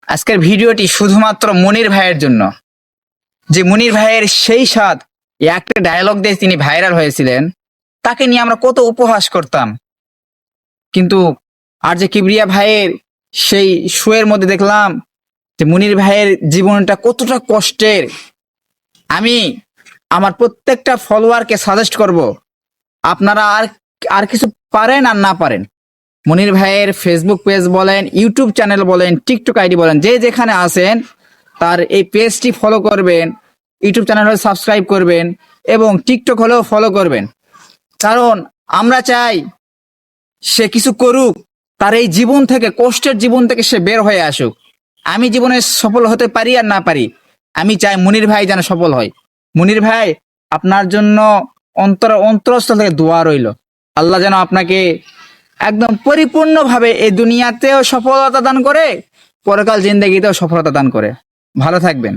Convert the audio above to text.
আজকের ভিডিওটি শুধুমাত্র মনির ভাইয়ের জন্য। যে মনির ভাইয়ের সেই সাথ একটা ডায়লগ দিয়ে তিনি ভাইরাল হয়েছিলেন, তাকে নিয়ে আমরা কত উপহাস করতাম। কিন্তু আর যে কিবরিয়া ভাইয়ের সেই শোয়ের মধ্যে দেখলাম যে মনির ভাইয়ের জীবনটা কতটা কষ্টের। আমি আমার প্রত্যেকটা ফলোয়ারকে সাজেস্ট করব, আপনারা আর আর কিছু পারেন আর না পারেন, মনির ভাইয়ের ফেসবুক পেজ বলেন, ইউটিউব চ্যানেল বলেন, টিকটক আইডি বলেন, যে যেখানে আছেন তার এই পেজটি ফলো করবেন, ইউটিউব চ্যানেল হলে সাবস্ক্রাইব করবেন এবং টিকটক হলেও ফলো করবেন। কারণ আমরা চাই সে কিছু করুক, তার এই জীবন থেকে, কষ্টের জীবন থেকে সে বের হয়ে আসুক। আমি জীবনে সফল হতে পারি আর না পারি, আমি চাই মনির ভাই যেন সফল হয়। মনির ভাই, আপনার জন্য অন্তরস্থল থেকে দোয়া রইল। আল্লাহ যেন আপনাকে একদম পরিপূর্ণভাবে এই দুনিয়াতেও সফলতা দান করে, পরকাল জিন্দেগিতেও সফলতা দান করে। ভালো থাকবেন।